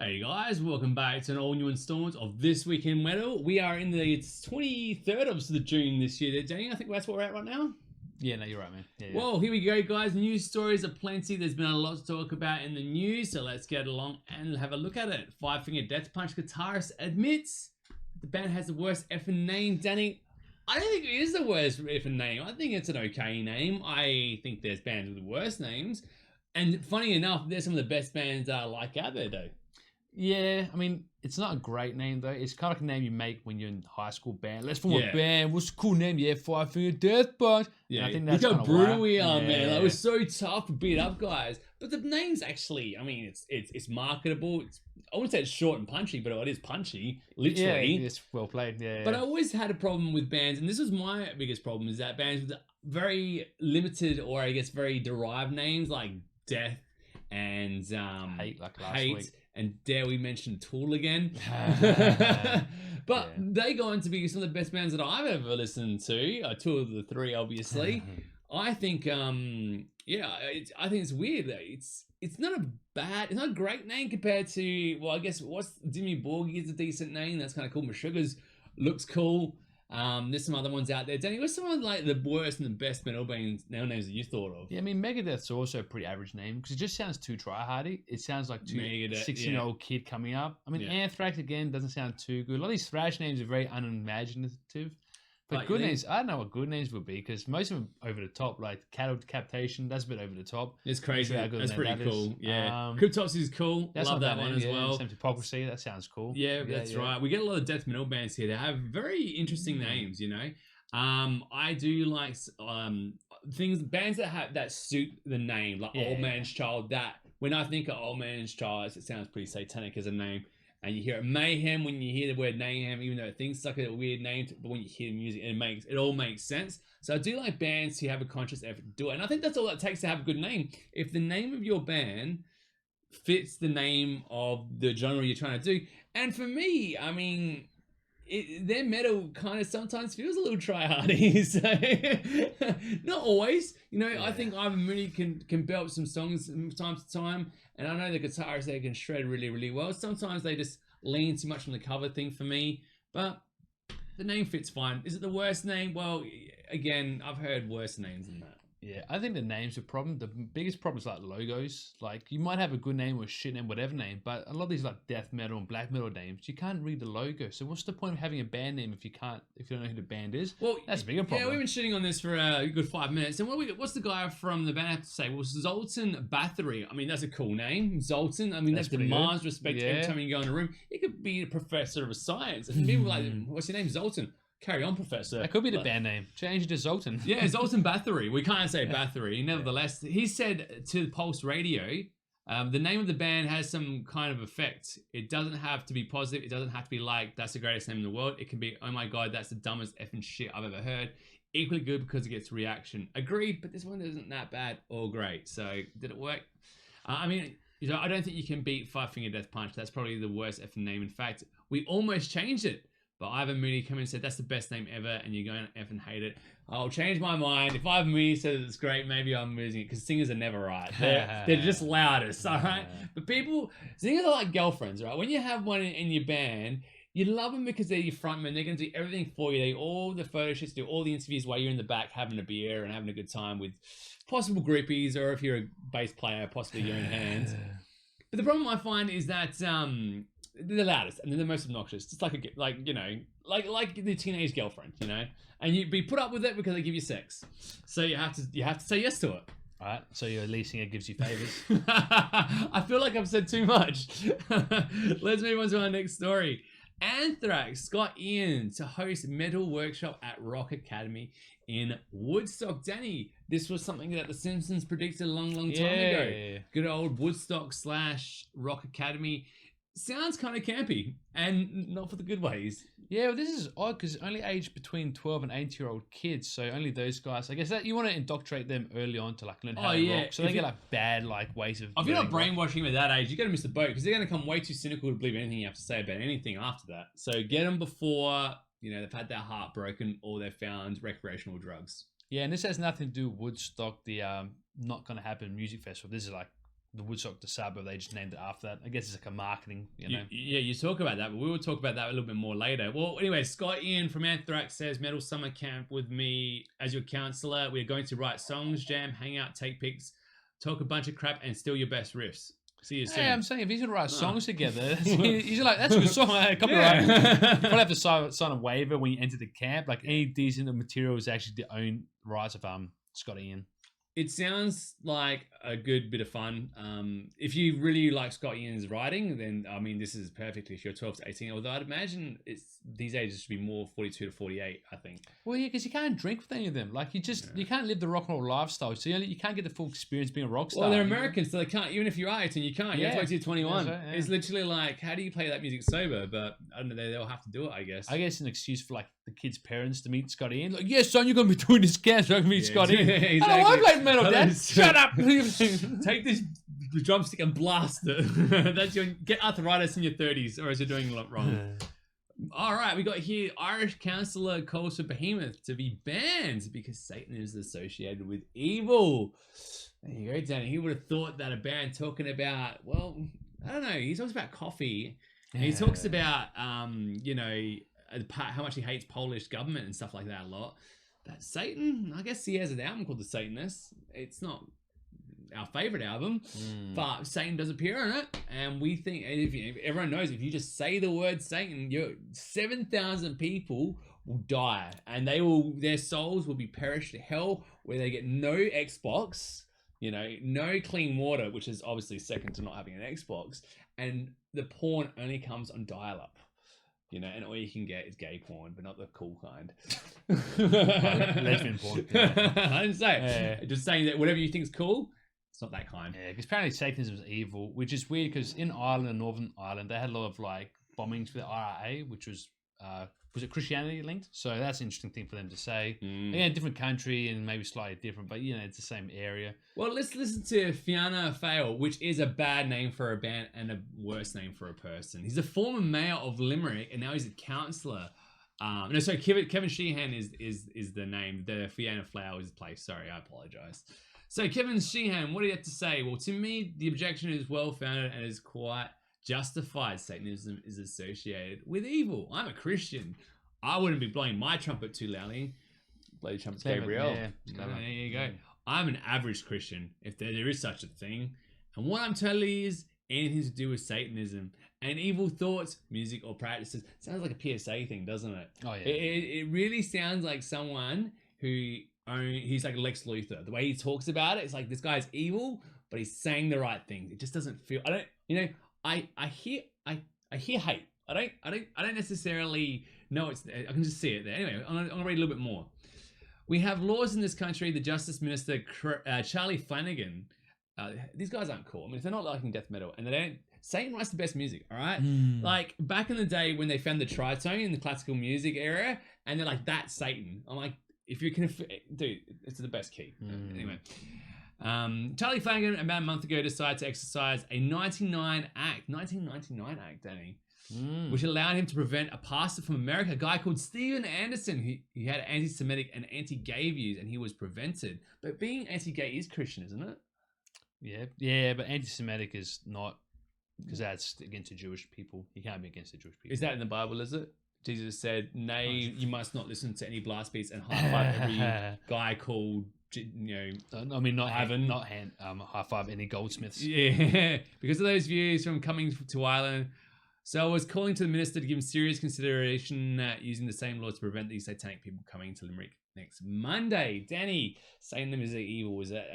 Hey guys, welcome back to an all new installment of This Week in Metal. We are in the 23rd of the June this year, Danny. I think that's what we're at right now. Yeah, no, you're right, man. Yeah. Well, here we go, guys. News stories are plenty. There's been a lot to talk about in the news, so let's get along and have a look at it. Five Finger Death Punch guitarist admits the band has the worst effing name. Danny, I don't think it is the worst effing name. I think it's an okay name. I think there's bands with worse names. And funny enough, there's some of the best bands I like out there, though. Yeah, I mean, it's not a great name, though. It's kind of like a name you make when you're in high school band. Let's form a band. What's the cool name? Yeah, Five Finger Death Punch. Yeah, and I think that's look how brutal why. we are, man. Like, we're so tough to beat up guys. But the name's actually, I mean, it's marketable. I wouldn't say it's short and punchy, but it is punchy, literally. Yeah, it's well played, yeah. But I always had a problem with bands, and this was my biggest problem, is that bands with very limited, or I guess very derived names, like Death and Hate, like last week. And dare we mention Tool again? But they go on to be some of the best bands that I've ever listened to. Two of the three, obviously. I think, I think it's weird. It's not it's not a great name compared to, well, I guess what's Dimmy Borgir is a decent name. That's kind of cool. Meshuggah's looks cool. There's some other ones out there. Danny, what's some of like the worst and the best metal bands now names that you thought of? Yeah, I mean, Megadeth's also a pretty average name because it just sounds too try-hardy. It sounds like too 16-year-old kid coming up. I mean, Anthrax, again, doesn't sound too good. A lot of these thrash names are very unimaginative. But good names, I don't know what good names would be because most of them are over the top. Like Cattle Decapitation, that's a bit over the top. It's crazy. That's pretty cool. Yeah. Cryptopsy is cool. Love that one as well. Same Hypocrisy, that sounds cool. Yeah, that's right. We get a lot of death metal bands here. They have very interesting names, you know. I do like bands that suit the name, like Old Man's Child. That when I think of Old Man's Child, it sounds pretty satanic as a name. And you hear Mayhem when you hear the word Mayhem, even though things like a weird name, but when you hear the music, it all makes sense. So I do like bands who have a conscious effort to do it. And I think that's all it takes to have a good name. If the name of your band fits the name of the genre you're trying to do. And for me, I mean, their metal kind of sometimes feels a little try-hardy. So, not always. You know, I think Ivan Mooney can belt some songs from time to time. And I know the guitarists there can shred really, really well. Sometimes they just lean too much on the cover thing for me. But the name fits fine. Is it the worst name? Well, again, I've heard worse names than that. Yeah, I think the name's a problem. The biggest problem is like logos. Like you might have a good name or a shit name, whatever name, but a lot of these like death metal and black metal names, you can't read the logo. So what's the point of having a band name if you don't know who the band is? Well, that's a bigger problem. Yeah, we've been shitting on this for a good 5 minutes. And what's the guy from the band have to say? Well, Zoltan Bathory. I mean, that's a cool name, Zoltan. I mean, that demands respect every time you go in a room. He could be a professor of science, and people are like, what's your name, Zoltan? Carry on, Professor. That could be the band name. Change it to Zoltan. Yeah, Zoltan Bathory. We can't say Bathory. Nevertheless, he said to Pulse Radio, the name of the band has some kind of effect. It doesn't have to be positive. It doesn't have to be like, that's the greatest name in the world. It can be, oh my God, that's the dumbest effing shit I've ever heard. Equally good because it gets reaction. Agreed, but this one isn't that bad or great. So, did it work? I mean, you know, I don't think you can beat Five Finger Death Punch. That's probably the worst effing name. In fact, we almost changed it. But Ivan Mooney came in and said, that's the best name ever, and you're going to effing hate it. I'll change my mind. If Ivan Mooney says it's great, maybe I'm losing it, because singers are never right. They're just loudest, all right? But singers are like girlfriends, right? When you have one in your band, you love them because they're your frontman. They're going to do everything for you. They do all the photo shoots, do all the interviews while you're in the back having a beer and having a good time with possible groupies, or if you're a bass player, possibly your own hands. But the problem I find is that... they're the loudest and they're the most obnoxious. It's like like the teenage girlfriend, you know, and you'd be put up with it because they give you sex, so you have to say yes to it. All right, so you're leasing it gives you favors. I feel like I've said too much. Let's move on to our next story. Anthrax got in to host Metal Workshop at Rock Academy in Woodstock. Danny, this was something that The Simpsons predicted a long time ago. Yeah. Good old Woodstock / Rock Academy. Sounds kind of campy and not for the good ways. Yeah, well, this is odd because it's only aged between 12 and 18-year-old kids, so only those guys. I guess that you want to indoctrinate them early on to like learn how to rock, so they get like bad like ways of. If you're not brainwashing them at that age, you're gonna miss the boat because they're gonna come way too cynical to believe anything you have to say about anything after that. So get them before they've had their heart broken or they've found recreational drugs. Yeah, and this has nothing to do with Woodstock, the not gonna happen music festival. This is like the Woodstock, the suburb, they just named it after that. I guess it's like a marketing, You talk about that, but we will talk about that a little bit more later. Well, anyway, Scott Ian from Anthrax says, Metal Summer Camp with me as your counselor. We're going to write songs, jam, hang out, take pics, talk a bunch of crap, and steal your best riffs. See you soon. Hey, I'm saying if he's gonna write songs together, he's like, that's a good song. Copyright. Probably have to sign a waiver when you enter the camp. Like any decent material is actually the own rights of Scott Ian. It sounds like a good bit of fun. If you really like Scott Ian's writing, then I mean, this is perfect if you're 12 to 18. Although I'd imagine these ages should be more 42 to 48. I think. Well, yeah, because you can't drink with any of them. Like you can't live the rock and roll lifestyle. So you can't get the full experience being a rock star. Well, they're Americans, so they can't. Even if you're 18, you can't. You have to wait till you're 21. Right, It's literally like, how do you play that music sober? But I don't know. They'll have to do it, I guess. I guess an excuse for like the kids' parents to meet Scott Ian. Like, yes, son, you're gonna be doing this camp, so I can meet Scott Ian. Exactly. I like metal, Dad. Shut up. Take this drumstick and blast it. That's get arthritis in your 30s, or else you're doing a lot wrong. All right, we got here Irish councillor calls for Behemoth to be banned because Satan is associated with evil. There you go, Danny. He would have thought that a band talking about, well, I don't know. He talks about coffee. And he talks about, how much he hates Polish government and stuff like that a lot. But Satan, I guess he has an album called The Satanists. It's not our favorite album, but Satan does appear on it, and we think, and if everyone knows, if you just say the word Satan, 7,000 people will die, and their souls will be perished to hell, where they get no Xbox, no clean water, which is obviously second to not having an Xbox, and the porn only comes on dial-up. And all you can get is gay porn, but not the cool kind. Lesbian porn. I didn't say it. Just saying that whatever you think is cool, it's not that kind. Yeah, because apparently Satanism is evil, which is weird because in Ireland and Northern Ireland, they had a lot of like bombings for the IRA, which was it Christianity linked? So that's an interesting thing for them to say. Again, different country and maybe slightly different, but it's the same area. Well, let's listen to Fianna Fáil, which is a bad name for a band and a worse name for a person. He's a former mayor of Limerick, and now he's a councillor. Kevin Sheehan is the name. The Fianna Fáil is the place. Sorry, I apologise. So Kevin Sheehan, what do you have to say? Well, to me, the objection is well-founded and is quite justified. Satanism is associated with evil. I'm a Christian. I wouldn't be blowing my trumpet too loudly. Blow your trumpet, Gabriel. There you go. I'm an average Christian, if there is such a thing. And what I'm telling you is anything to do with Satanism and evil thoughts, music, or practices. Sounds like a PSA thing, doesn't it? Oh, yeah. It really sounds like someone he's like Lex Luthor. The way he talks about it, it's like this guy's evil, but he's saying the right things. It just doesn't feel. I hear hate. I don't necessarily know it's there. I can just see it there. Anyway, I'm gonna read a little bit more. We have laws in this country. The Justice Minister Charlie Flanagan. These guys aren't cool. I mean, if they're not liking death metal and they don't. Satan writes the best music, all right? Like back in the day when they found the tritone in the classical music era, and they're like, that's Satan. I'm like, if you can, dude, it's the best key. Anyway, Charlie Flanagan about a month ago decided to exercise a 1999 act, Danny, which allowed him to prevent a pastor from America, a guy called Steven Anderson. He had anti-Semitic and anti-gay views, and he was prevented. But being anti-gay is Christian, isn't it? Yeah, but anti-Semitic is not, because that's against the Jewish people. You can't be against the Jewish people. Is that in the Bible, is it? Jesus said, nay, you must not listen to any blast beats and high five every guy called, I mean, not high five any goldsmiths. Yeah, because of those views from coming to Ireland. So I was calling to the minister to give him serious consideration using the same laws to prevent these satanic people coming to Limerick next Monday. Danny, saying them is evil. Is it?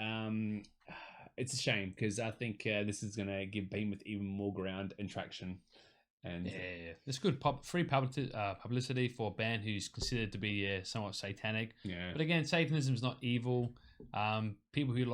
It's a shame because I think this is going to give Behemoth even more ground and traction. And it's good free publicity for a band who's considered to be somewhat satanic. Yeah. But again, Satanism is not evil. People who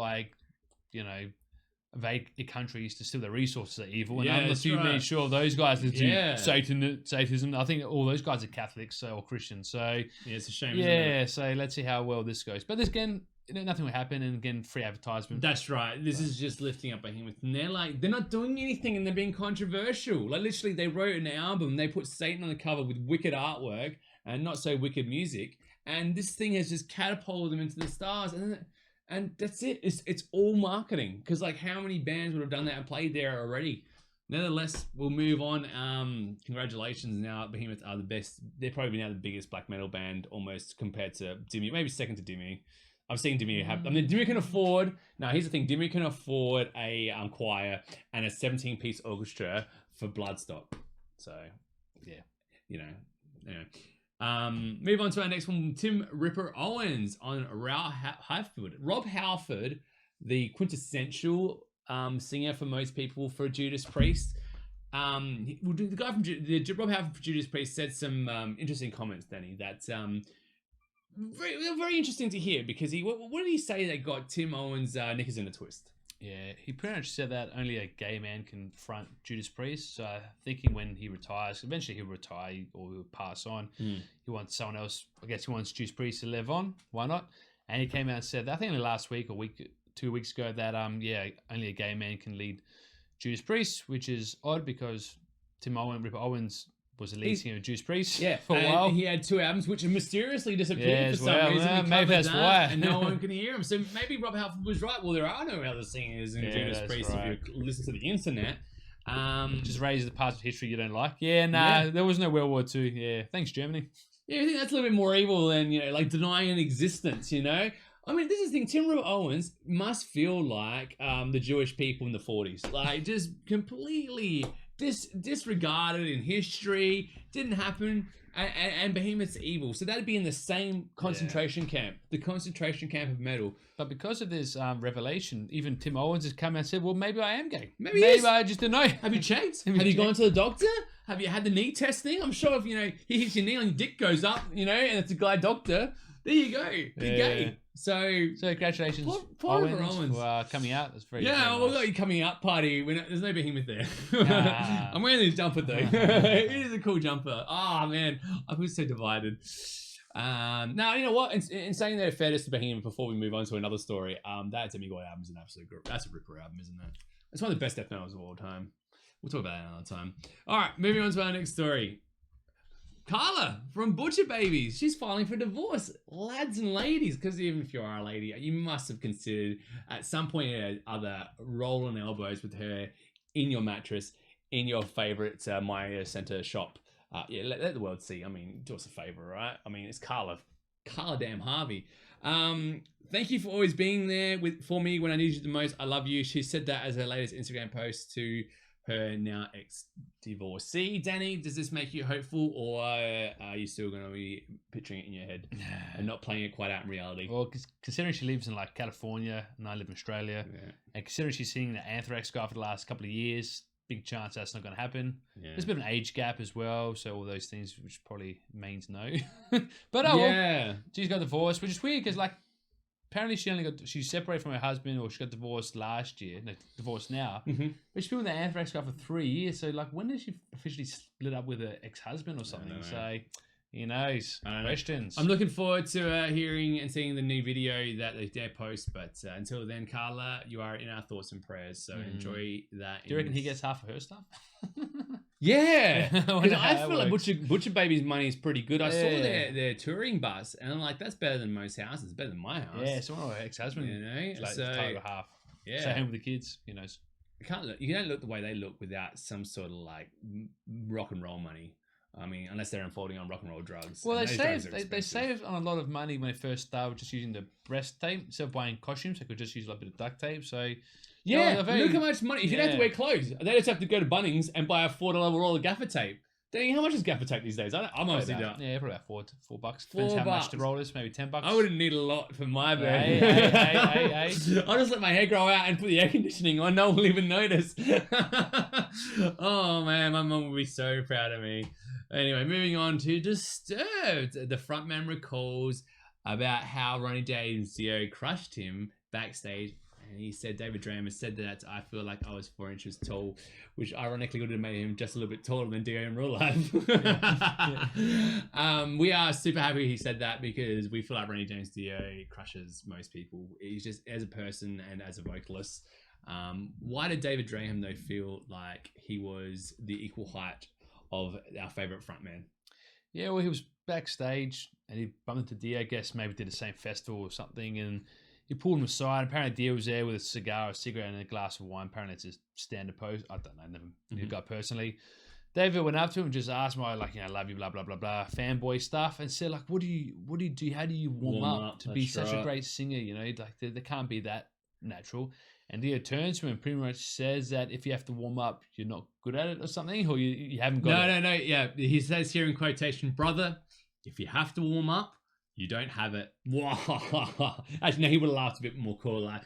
invade countries to steal their resources are evil. And unless you made sure those guys do Satanism, I think all those guys are Catholics or Christians. So it's a shame. Yeah. So let's see how well this goes. But this again. Nothing will happen, and again, free advertisement. That's right. This is just lifting up Behemoth, and they're not doing anything, and they're being controversial. Like literally, they wrote an album, they put Satan on the cover with wicked artwork and not so wicked music, and this thing has just catapulted them into the stars. And And that's it. It's all marketing. Because like, how many bands would have done that and played there already? Nevertheless, we'll move on. Congratulations. Now, Behemoth are the best. They're probably now the biggest black metal band, almost compared to Dimmu. Maybe second to Dimmu. I've seen Dimmu have. I mean, Dimmu can afford. Now, here's the thing. Dimmu can afford a choir and a 17-piece orchestra for Bloodstock. So, yeah, you know. Anyway. Move on to our next one. Tim Ripper Owens on Rob Halford, the quintessential singer for most people for Judas Priest. The guy from Rob Halford for Judas Priest said some interesting comments, Danny, that very, very interesting to hear, because what did he say that got Tim Owens' knickers in a twist? Yeah, he pretty much said that only a gay man can front Judas Priest. So thinking when he retires, eventually he'll retire or he'll pass on. He wants someone else. I guess he wants Judas Priest to live on. Why not? And he came out and said that, I think only last week or 2 weeks ago, that only a gay man can lead Judas Priest, which is odd because Ripper Owens was the lead singer of Judas Priest for a while. He had 2 albums which mysteriously disappeared for some reason. Maybe that's why. And no one can hear him. So maybe Rob Halford was right. Well, there are no other singers in Judas Priest if you listen to the internet. Just raises the parts of history you don't like. There was no World War II. Yeah, thanks, Germany. Yeah, I think that's a little bit more evil than, like denying an existence, I mean, this is the thing. Tim Ripper Owens must feel like the Jewish people in the 40s. Like, just completely disregarded in history, didn't happen, and Behemoth's evil. So that'd be in the same concentration camp, the concentration camp of metal. But because of this revelation, even Tim Owens has come out and said, well, maybe I am gay. Maybe I just don't know. Have you checked? Have you gone to the doctor? Have you had the knee testing? I'm sure if, he hits your knee and your dick goes up, and it's a guy doctor, there you go. Be gay. So congratulations, Owens, for coming out. That's very we've got your coming out party. There's no Behemoth there. I'm wearing this jumper though. It is a cool jumper. Oh man, I feel so divided. Now you know what? In saying they're fairness to Behemoth, before we move on to another story, that Demigod album is an absolute group. That's a ripper album, isn't it? It's one of the best death metals of all time. We'll talk about that another time. All right, moving on to our next story. Carla from Butcher Babies. She's filing for divorce. Lads and ladies, because even if you are a lady, you must have considered at some point or other rolling elbows with her in your mattress, in your favorite Maya Center shop. Let the world see. I mean, do us a favor, right? I mean, it's Carla damn Harvey. Thank you for always being there for me when I need you the most. I love you. She said that as her latest Instagram post to her now ex-divorcee. Danny, does this make you hopeful, or are you still going to be picturing it in your head and not playing it quite out in reality? Well, considering she lives in like California and I live in Australia, and considering she's singing the Anthrax guy for the last couple of years, big chance that's not going to happen. There's a bit of an age gap as well, so all those things, which probably means no. But well, she's got divorced, which is weird because apparently she's separated from her husband, or she got divorced last year. No, divorced now. Mm-hmm. But she's been with the Anthrax guy for 3 years. So when did she officially split up with her ex-husband or something? So who knows? Questions. I'm looking forward to hearing and seeing the new video that they dare post. But until then, Carla, you are in our thoughts and prayers. So enjoy that. Do you reckon he gets half of her stuff? Yeah, because I feel like Butcher Baby's money is pretty good. I saw their touring bus, and I'm like, that's better than most houses. It's better than my house. Yeah, so my ex-husband, so half. Yeah, stay home with the kids. Who knows? You don't look the way they look without some sort of rock and roll money. I mean, unless they're unfolding on rock and roll drugs. Well, they saved on a lot of money when they first started just using the breast tape instead of buying costumes. They could just use a bit of duct tape. So look how much money. If you don't have to wear clothes, they just have to go to Bunnings and buy a $4 roll of gaffer tape. How much is gaffer tape these days? I'm honestly don't. Yeah, probably about $4. Depends how much the roll is. Maybe $10. I wouldn't need a lot for my bed. Hey. I'll just let my hair grow out and put the air conditioning on. No one will even notice. Oh man, my mum will be so proud of me. Anyway, moving on to Disturbed. The frontman recalls about how Ronnie James Dio crushed him backstage. And he said, David Dramer said that I feel like I was 4 inches tall, which ironically would have made him just a little bit taller than Dio in real life. We are super happy he said that, because we feel like Ronnie James Dio crushes most people. He's just, as a person and as a vocalist. Why did David Dramer, though, feel like he was the equal height of our favourite frontman? Yeah, well, he was backstage and he bumped into Dio, I guess maybe did the same festival or something, and he pulled him aside. Apparently, Dio was there with a cigar, a cigarette, and a glass of wine. Apparently, it's a standard pose. I don't know, never knew the guy personally. David went up to him and just asked him, like, love you, blah, blah, blah, blah, fanboy stuff, and said, like, what do you do? How do you warm up to be such a great singer? You know, like, there can't be that natural. And Dio turns to him and pretty much says that if you have to warm up, you're not good at it or something, or you haven't got it. No. Yeah, he says here in quotation, brother, if you have to warm up, you don't have it. Actually, no, he would have laughed a bit more cool, like,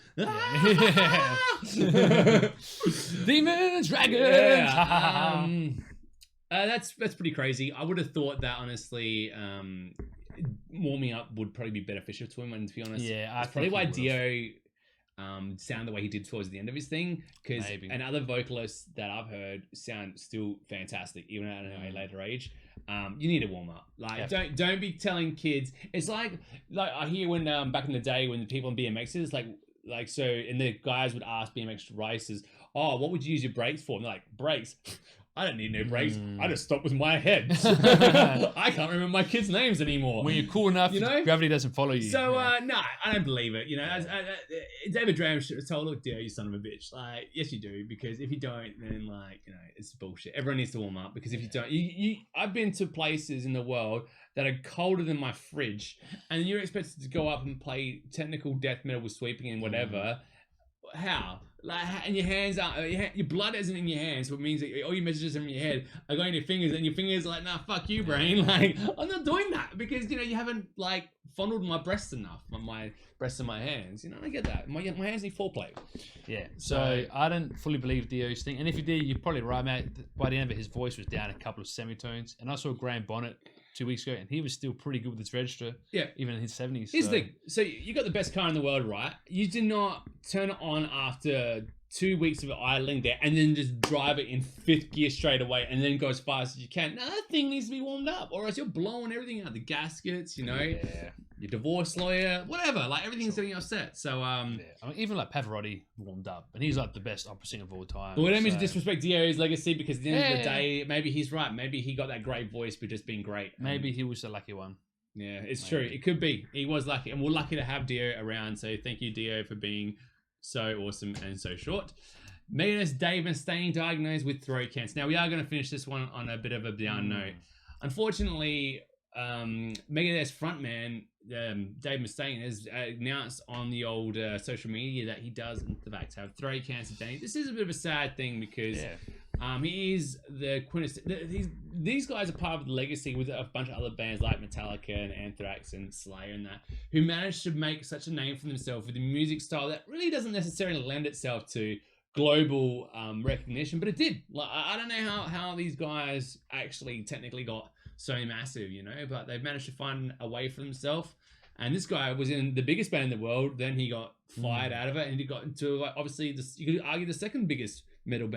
demons, dragons. Yeah. That's pretty crazy. I would have thought that, honestly, warming up would probably be beneficial to him. And to be honest, that's probably why Dio sound the way he did towards the end of his thing, because and other vocalists that I've heard sound still fantastic, even at a later age. You need to warm up. Like, don't be telling kids. It's like I hear when back in the day when the people on BMXs like so, and the guys would ask BMX racers, "Oh, what would you use your brakes for?" And they're like, "Brakes." I don't need no brakes. I just stop with my head. I can't remember my kids' names anymore. When you're cool enough, you know, gravity doesn't follow you. So, no, I don't believe it. You know, David Graham should have told, look, Dio, you son of a bitch. Like, yes, you do. Because if you don't, then, like, you know, it's bullshit. Everyone needs to warm up. Because if you don't, I've been to places in the world that are colder than my fridge. And you're expected to go up and play technical death metal with sweeping and whatever. How? Like, and your hands are, your blood isn't in your hands, so it means that all your messages in your head are going to your fingers, and your fingers are like, nah, fuck you, brain. Like, I'm not doing that because, you know, you haven't, like, fondled my breasts enough, my breasts and my hands. You know, I get that. My hands need foreplay. Yeah. So I don't fully believe Dio's thing, and if you did, you're probably right, mate. By the end of it, his voice was down a couple of semitones, and I saw Graham Bonnet 2 weeks ago, and he was still pretty good with his register. Yeah. Even in his 70s. Here's the thing. So you got the best car in the world, right? You did not turn it on after 2 weeks of idling there and then just drive it in fifth gear straight away and then go as fast as you can. Now that thing needs to be warmed up, or else you're blowing everything out. The gaskets, you know, your divorce lawyer, whatever. Like, everything's getting upset. So, I mean, even like Pavarotti warmed up, and he's like the best opera singer of all time. But we don't mean to disrespect Dio's legacy, because at the end of the day, maybe he's right. Maybe he got that great voice but just being great. Maybe he was the lucky one. Yeah, it's true. It could be. He was lucky, and we're lucky to have Dio around. So thank you, Dio, for being so awesome and so short. Megadeth's Dave Mustaine diagnosed with throat cancer. Now, we are going to finish this one on a bit of a down note. Unfortunately, Megadeth's frontman, Dave Mustaine, has announced on the old social media that he does, in fact, have throat cancer. This is a bit of a sad thing, because he is the quintessence. These guys are part of the legacy with a bunch of other bands like Metallica and Anthrax and Slayer and that, who managed to make such a name for themselves with a music style that really doesn't necessarily lend itself to global recognition, but it did. Like, I don't know how these guys actually technically got so massive, you know, but they've managed to find a way for themselves. And this guy was in the biggest band in the world, then he got fired out of it, and he got into, like, obviously, you could argue the second biggest metal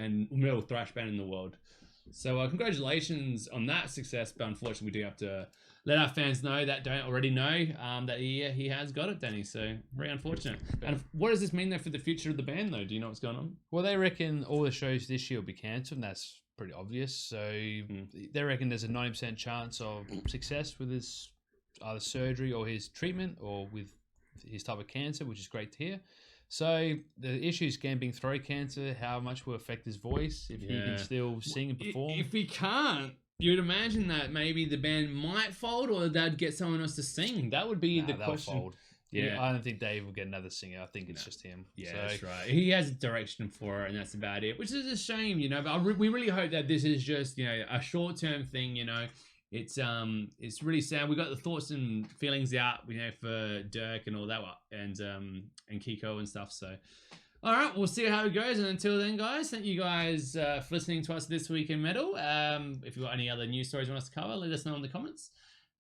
thrash band in the world. So congratulations on that success, but unfortunately we do have to let our fans know that don't already know that he has got it, Danny. So very unfortunate. And what does this mean though for the future of the band though? Do you know what's going on? Well, they reckon all the shows this year will be cancelled, and that's pretty obvious. So they reckon there's a 90% chance of success with his either surgery or his treatment, or with his type of cancer, which is great to hear. So the issue is being throat cancer, how much will affect his voice, if he can still sing and perform. If he can't, you would imagine that maybe the band might fold, or they'd get someone else to sing. That would be the question. Fold. Yeah, I don't think Dave will get another singer. I think it's just him. Yeah, that's right. He has a direction for it, and that's about it, which is a shame, you know. But we really hope that this is just, you know, a short-term thing, you know. It's really sad. We got the thoughts and feelings out, you know, for Dirk and all that, and Kiko and stuff. So, all right, we'll see how it goes. And until then, guys, thank you guys for listening to us this week in metal. If you've got any other news stories you want us to cover, let us know in the comments.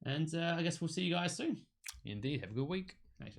And I guess we'll see you guys soon. Indeed. Have a good week. Thanks,